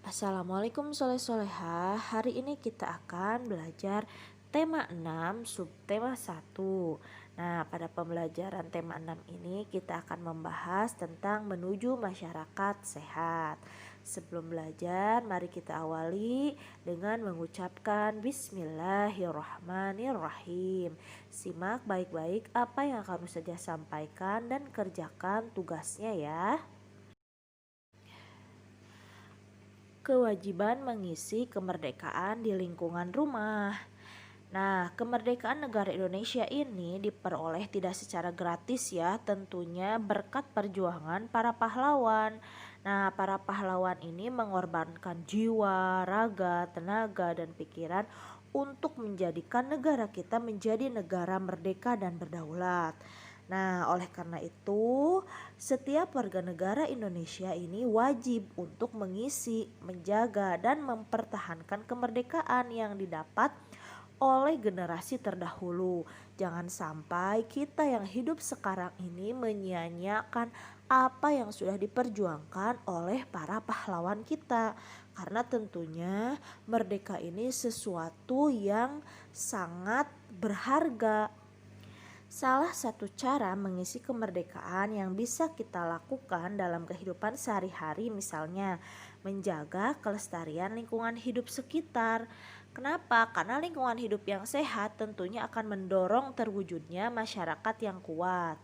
Assalamualaikum soleh-soleha. Hari ini kita akan belajar tema 6 subtema 1. Nah, pada pembelajaran tema 6 ini kita akan membahas tentang menuju masyarakat sehat. Sebelum belajar, mari kita awali dengan mengucapkan Bismillahirrahmanirrahim. Simak baik-baik apa yang akan saja sampaikan dan kerjakan tugasnya ya. Kewajiban mengisi kemerdekaan di lingkungan rumah. Nah, kemerdekaan negara Indonesia ini diperoleh tidak secara gratis ya, tentunya berkat perjuangan para pahlawan. Nah, para pahlawan ini mengorbankan jiwa, raga, tenaga, dan pikiran untuk menjadikan negara kita menjadi negara merdeka dan berdaulat. Nah, oleh karena itu, setiap warga negara Indonesia ini wajib untuk mengisi, menjaga, dan mempertahankan kemerdekaan yang didapat oleh generasi terdahulu. Jangan sampai kita yang hidup sekarang ini menyia-nyiakan apa yang sudah diperjuangkan oleh para pahlawan kita. Karena tentunya merdeka ini sesuatu yang sangat berharga. Salah satu cara mengisi kemerdekaan yang bisa kita lakukan dalam kehidupan sehari-hari misalnya menjaga kelestarian lingkungan hidup sekitar. Kenapa? Karena lingkungan hidup yang sehat tentunya akan mendorong terwujudnya masyarakat yang kuat.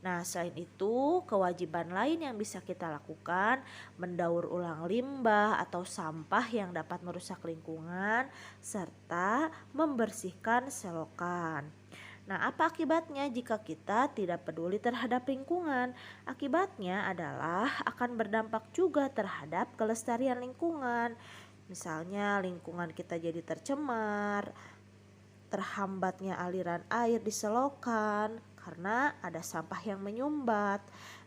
Nah, selain itu, kewajiban lain yang bisa kita lakukan mendaur ulang limbah atau sampah yang dapat merusak lingkungan serta membersihkan selokan. Nah, apa akibatnya jika kita tidak peduli terhadap lingkungan? Akibatnya adalah akan berdampak juga terhadap kelestarian lingkungan. Misalnya lingkungan kita jadi tercemar, terhambatnya aliran air di selokan karena ada sampah yang menyumbat.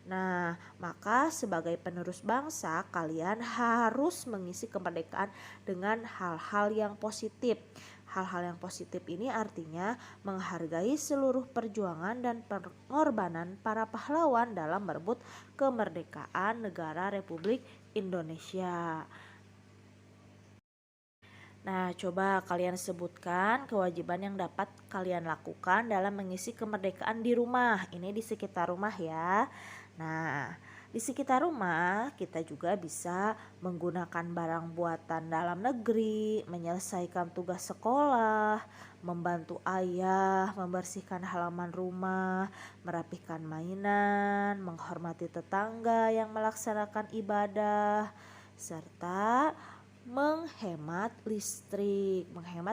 Nah, maka sebagai penerus bangsa, kalian harus mengisi kemerdekaan dengan hal-hal yang positif. Hal-hal yang positif ini artinya menghargai seluruh perjuangan dan pengorbanan para pahlawan dalam merebut kemerdekaan negara Republik Indonesia. Nah, coba kalian sebutkan kewajiban yang dapat kalian lakukan dalam mengisi kemerdekaan di rumah. Ini di sekitar rumah ya. Nah, di sekitar rumah kita juga bisa menggunakan barang buatan dalam negeri, menyelesaikan tugas sekolah, membantu ayah, membersihkan halaman rumah, merapikan mainan, menghormati tetangga yang melaksanakan ibadah, serta menghemat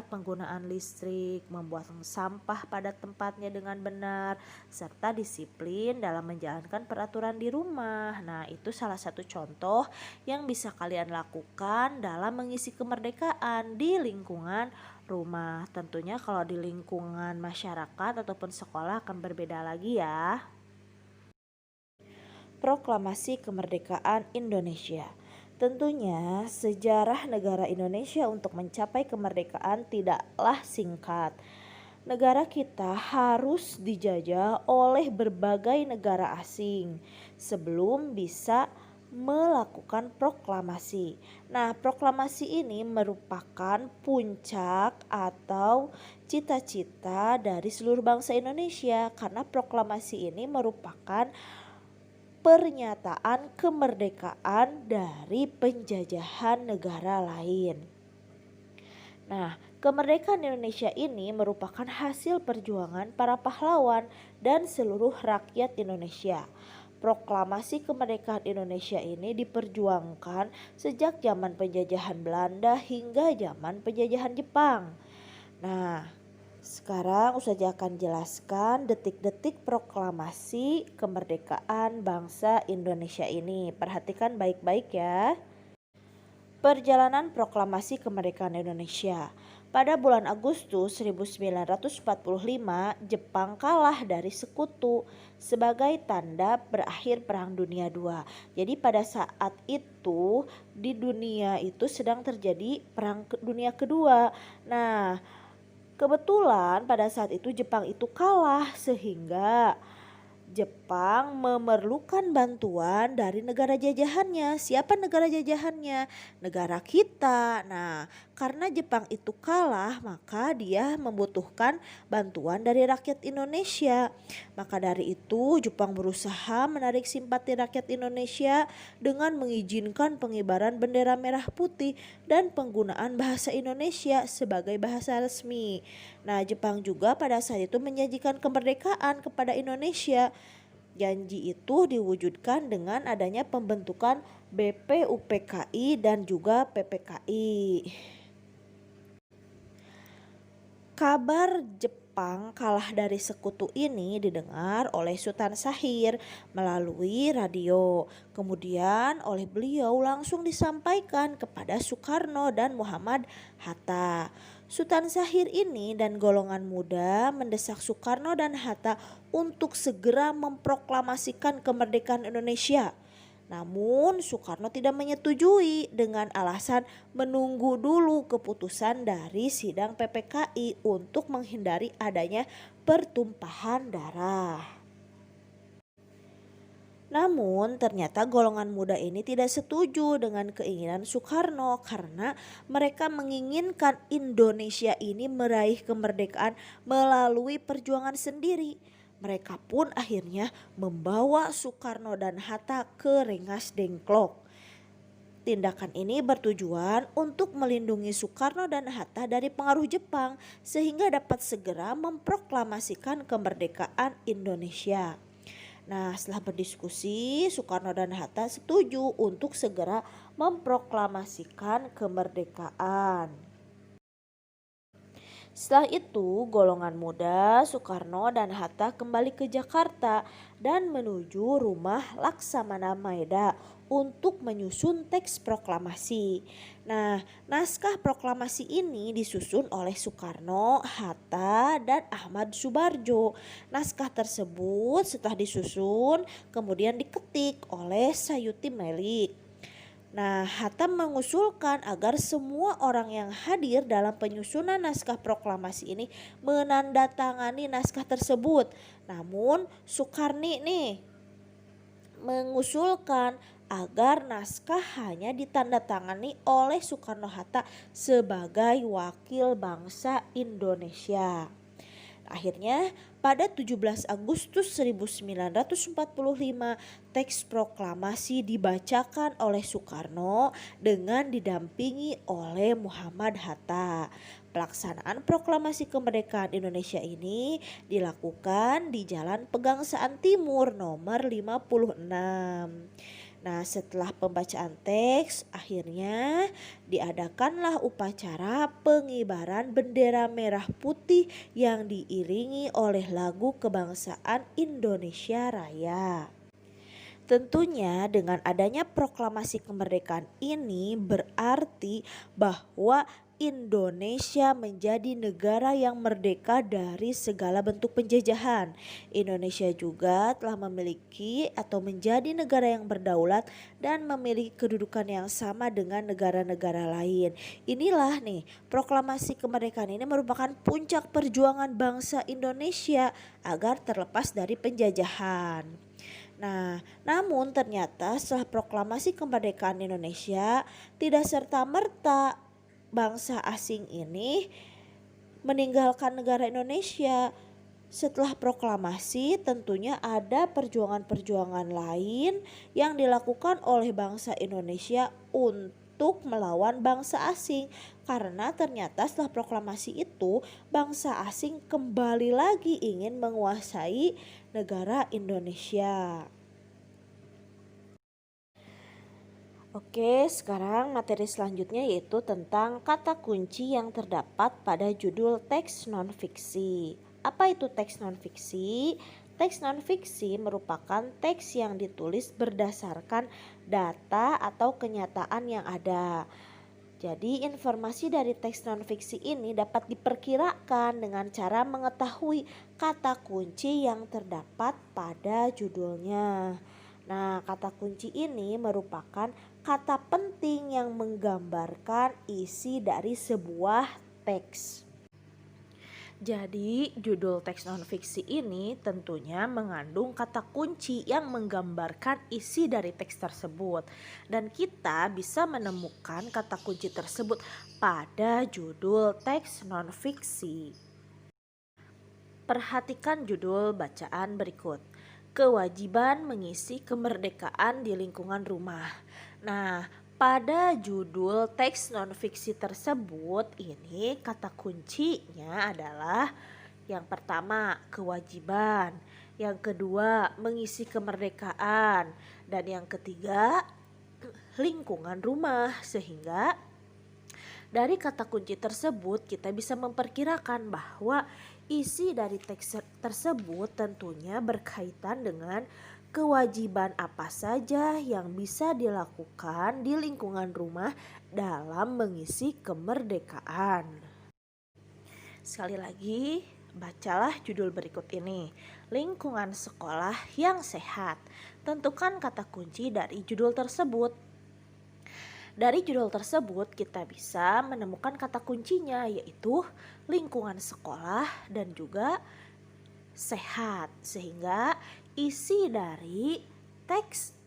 penggunaan listrik, membuang sampah pada tempatnya dengan benar, serta disiplin dalam menjalankan peraturan di rumah. Nah, itu salah satu contoh yang bisa kalian lakukan dalam mengisi kemerdekaan di lingkungan rumah. Tentunya kalau di lingkungan masyarakat ataupun sekolah akan berbeda lagi ya. Proklamasi Kemerdekaan Indonesia. Tentunya sejarah negara Indonesia untuk mencapai kemerdekaan tidaklah singkat. Negara kita harus dijajah oleh berbagai negara asing sebelum bisa melakukan proklamasi. Nah, proklamasi ini merupakan puncak atau cita-cita dari seluruh bangsa Indonesia karena proklamasi ini merupakan pernyataan kemerdekaan dari penjajahan negara lain. Nah, kemerdekaan Indonesia ini merupakan hasil perjuangan para pahlawan dan seluruh rakyat Indonesia. Proklamasi kemerdekaan Indonesia ini diperjuangkan sejak zaman penjajahan Belanda hingga zaman penjajahan Jepang. Nah, sekarang Ustazah akan jelaskan detik-detik proklamasi kemerdekaan bangsa Indonesia ini. Perhatikan baik-baik ya. Perjalanan proklamasi kemerdekaan Indonesia. Pada bulan Agustus 1945, Jepang kalah dari sekutu sebagai tanda berakhir Perang Dunia II. Jadi pada saat itu di dunia itu sedang terjadi Perang Dunia Kedua. Nah, kebetulan pada saat itu Jepang itu kalah sehingga Jepang memerlukan bantuan dari negara jajahannya. Siapa negara jajahannya? Negara kita. Nah, karena Jepang itu kalah, maka dia membutuhkan bantuan dari rakyat Indonesia. Maka dari itu, Jepang berusaha menarik simpati rakyat Indonesia dengan mengizinkan pengibaran bendera merah putih dan penggunaan bahasa Indonesia sebagai bahasa resmi. Nah, Jepang juga pada saat itu menjanjikan kemerdekaan kepada Indonesia. Janji itu diwujudkan dengan adanya pembentukan BPUPKI dan juga PPKI. Kabar Jepang kalah dari sekutu ini didengar oleh Sultan Syahrir melalui radio. Kemudian oleh beliau langsung disampaikan kepada Soekarno dan Muhammad Hatta. Sultan Syahrir ini dan golongan muda mendesak Soekarno dan Hatta untuk segera memproklamasikan kemerdekaan Indonesia. Namun Soekarno tidak menyetujui dengan alasan menunggu dulu keputusan dari sidang PPKI untuk menghindari adanya pertumpahan darah. Namun ternyata golongan muda ini tidak setuju dengan keinginan Soekarno karena mereka menginginkan Indonesia ini meraih kemerdekaan melalui perjuangan sendiri. Mereka pun akhirnya membawa Soekarno dan Hatta ke Rengas Dengklok. Tindakan ini bertujuan untuk melindungi Soekarno dan Hatta dari pengaruh Jepang sehingga dapat segera memproklamasikan kemerdekaan Indonesia. Nah, setelah berdiskusi, Soekarno dan Hatta setuju untuk segera memproklamasikan kemerdekaan. Setelah itu, golongan muda Soekarno dan Hatta kembali ke Jakarta dan menuju rumah Laksamana Maeda untuk menyusun teks proklamasi. Nah, naskah proklamasi ini disusun oleh Soekarno, Hatta, dan Ahmad Subarjo. Naskah tersebut setelah disusun kemudian diketik oleh Sayuti Melik. Nah, Hatta mengusulkan agar semua orang yang hadir dalam penyusunan naskah proklamasi ini menandatangani naskah tersebut. Namun Soekarni nih mengusulkan agar naskah hanya ditandatangani oleh Soekarno-Hatta sebagai wakil bangsa Indonesia. Akhirnya pada 17 Agustus 1945 teks proklamasi dibacakan oleh Soekarno dengan didampingi oleh Muhammad Hatta. Pelaksanaan proklamasi kemerdekaan Indonesia ini dilakukan di Jalan Pegangsaan Timur nomor 56. Nah, setelah pembacaan teks, akhirnya diadakanlah upacara pengibaran bendera merah putih yang diiringi oleh lagu kebangsaan Indonesia Raya. Tentunya dengan adanya proklamasi kemerdekaan ini berarti bahwa Indonesia menjadi negara yang merdeka dari segala bentuk penjajahan. Indonesia juga telah memiliki atau menjadi negara yang berdaulat dan memiliki kedudukan yang sama dengan negara-negara lain. Inilah nih, proklamasi kemerdekaan ini merupakan puncak perjuangan bangsa Indonesia agar terlepas dari penjajahan. Nah, namun ternyata setelah proklamasi kemerdekaan Indonesia tidak serta-merta bangsa asing ini meninggalkan negara Indonesia. Setelah proklamasi tentunya ada perjuangan-perjuangan lain yang dilakukan oleh bangsa Indonesia untuk melawan bangsa asing. Karena ternyata setelah proklamasi itu bangsa asing kembali lagi ingin menguasai negara Indonesia. Oke, sekarang materi selanjutnya yaitu tentang kata kunci yang terdapat pada judul teks non-fiksi. Apa itu teks non-fiksi? Teks non-fiksi merupakan teks yang ditulis berdasarkan data atau kenyataan yang ada. Jadi informasi dari teks non-fiksi ini dapat diperkirakan dengan cara mengetahui kata kunci yang terdapat pada judulnya. Nah, kata kunci ini merupakan kata penting yang menggambarkan isi dari sebuah teks. Jadi, judul teks non-fiksi ini tentunya mengandung kata kunci yang menggambarkan isi dari teks tersebut. Dan kita bisa menemukan kata kunci tersebut pada judul teks non-fiksi. Perhatikan judul bacaan berikut. Kewajiban mengisi kemerdekaan di lingkungan rumah. Nah, pada judul teks non-fiksi tersebut ini kata kuncinya adalah yang pertama kewajiban, yang kedua mengisi kemerdekaan, dan yang ketiga lingkungan rumah. Sehingga dari kata kunci tersebut kita bisa memperkirakan bahwa isi dari teks tersebut tentunya berkaitan dengan kewajiban apa saja yang bisa dilakukan di lingkungan rumah dalam mengisi kemerdekaan. Sekali lagi, bacalah judul berikut ini. Lingkungan sekolah yang sehat. Tentukan kata kunci dari judul tersebut. Dari judul tersebut kita bisa menemukan kata kuncinya, yaitu lingkungan sekolah dan juga sehat. Sehingga isi dari teks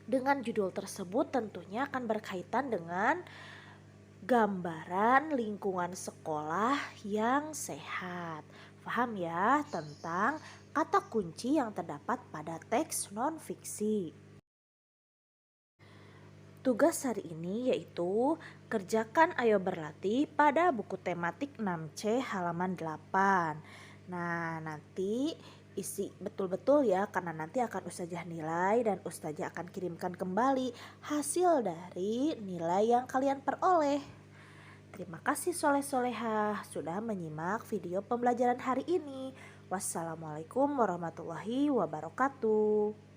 dengan judul tersebut tentunya akan berkaitan dengan gambaran lingkungan sekolah yang sehat. Paham ya tentang kata kunci yang terdapat pada teks non-fiksi. Tugas hari ini yaitu kerjakan ayo berlatih pada buku tematik 6C halaman 8. Nah, nanti isi betul-betul ya, karena nanti akan Ustazah nilai dan Ustazah akan kirimkan kembali hasil dari nilai yang kalian peroleh. Terima kasih soleh-solehah sudah menyimak video pembelajaran hari ini. Wassalamualaikum warahmatullahi wabarakatuh.